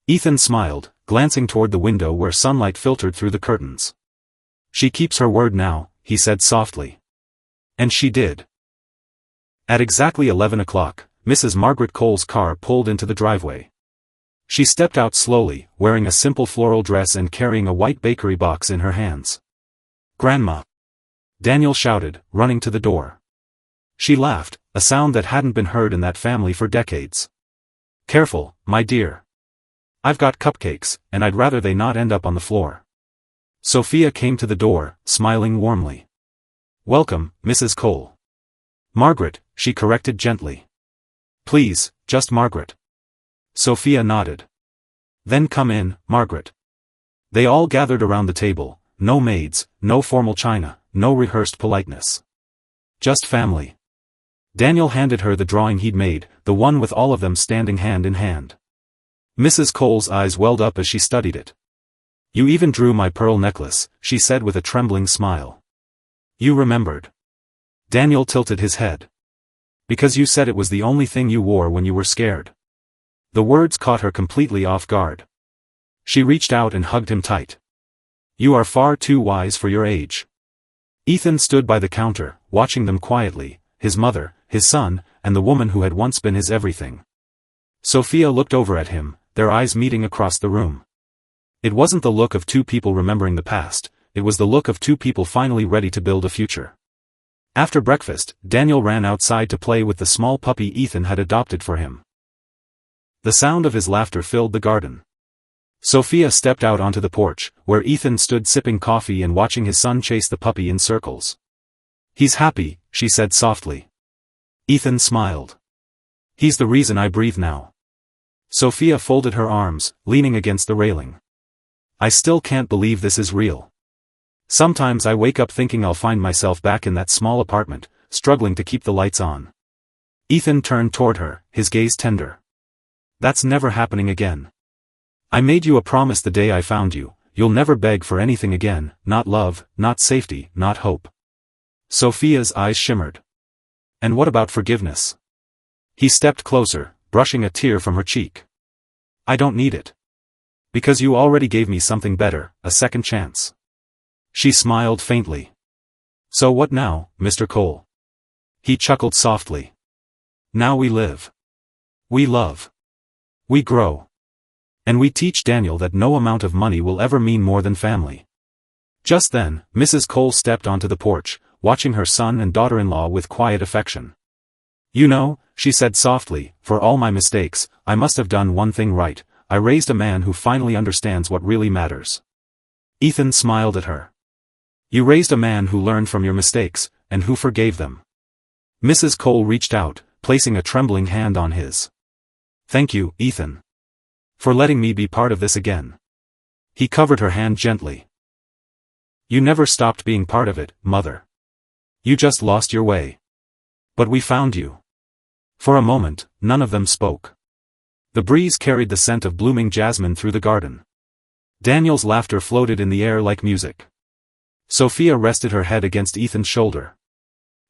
Ethan smiled, glancing toward the window where sunlight filtered through the curtains. She keeps her word now, he said softly. And she did. At exactly 11 o'clock, Mrs. Margaret Cole's car pulled into the driveway. She stepped out slowly, wearing a simple floral dress and carrying a white bakery box in her hands. "Grandma!" Daniel shouted, running to the door. She laughed, a sound that hadn't been heard in that family for decades. "Careful, my dear. I've got cupcakes, and I'd rather they not end up on the floor." Sophia came to the door, smiling warmly. "Welcome, Mrs. Cole." "Margaret," she corrected gently. "Please, just Margaret." Sophia nodded. "Then come in, Margaret." They all gathered around the table, no maids, no formal china, no rehearsed politeness. Just family. Daniel handed her the drawing he'd made, the one with all of them standing hand in hand. Mrs. Cole's eyes welled up as she studied it. "You even drew my pearl necklace," she said with a trembling smile. "You remembered." Daniel tilted his head. "Because you said it was the only thing you wore when you were scared." The words caught her completely off guard. She reached out and hugged him tight. "You are far too wise for your age." Ethan stood by the counter, watching them quietly, his mother, his son, and the woman who had once been his everything. Sophia looked over at him, their eyes meeting across the room. It wasn't the look of two people remembering the past, it was the look of two people finally ready to build a future. After breakfast, Daniel ran outside to play with the small puppy Ethan had adopted for him. The sound of his laughter filled the garden. Sophia stepped out onto the porch, where Ethan stood sipping coffee and watching his son chase the puppy in circles. "He's happy," she said softly. Ethan smiled. "He's the reason I breathe now." Sophia folded her arms, leaning against the railing. "I still can't believe this is real. Sometimes I wake up thinking I'll find myself back in that small apartment, struggling to keep the lights on." Ethan turned toward her, his gaze tender. "That's never happening again. I made you a promise the day I found you, you'll never beg for anything again, not love, not safety, not hope." Sophia's eyes shimmered. "And what about forgiveness?" He stepped closer, brushing a tear from her cheek. "I don't need it. Because you already gave me something better, a second chance." She smiled faintly. "So what now, Mr. Cole?" He chuckled softly. "Now we live. We love. We grow. And we teach Daniel that no amount of money will ever mean more than family." Just then, Mrs. Cole stepped onto the porch, watching her son and daughter-in-law with quiet affection. "You know," she said softly, "for all my mistakes, I must have done one thing right, I raised a man who finally understands what really matters." Ethan smiled at her. "You raised a man who learned from your mistakes, and who forgave them." Mrs. Cole reached out, placing a trembling hand on his. "Thank you, Ethan. For letting me be part of this again." He covered her hand gently. "You never stopped being part of it, Mother. You just lost your way. But we found you." For a moment, none of them spoke. The breeze carried the scent of blooming jasmine through the garden. Daniel's laughter floated in the air like music. Sophia rested her head against Ethan's shoulder.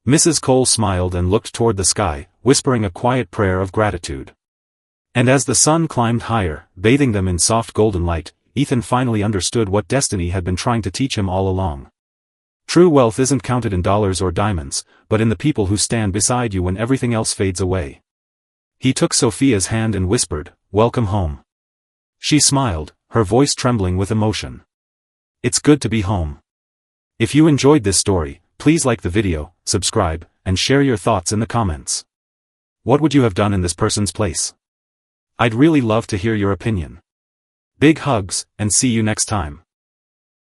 Mrs. Cole smiled and looked toward the sky, whispering a quiet prayer of gratitude. And as the sun climbed higher, bathing them in soft golden light, Ethan finally understood what destiny had been trying to teach him all along. True wealth isn't counted in dollars or diamonds, but in the people who stand beside you when everything else fades away. He took Sophia's hand and whispered, "Welcome home." She smiled, her voice trembling with emotion. "It's good to be home." If you enjoyed this story, please like the video, subscribe, and share your thoughts in the comments. What would you have done in this person's place? I'd really love to hear your opinion. Big hugs, and see you next time.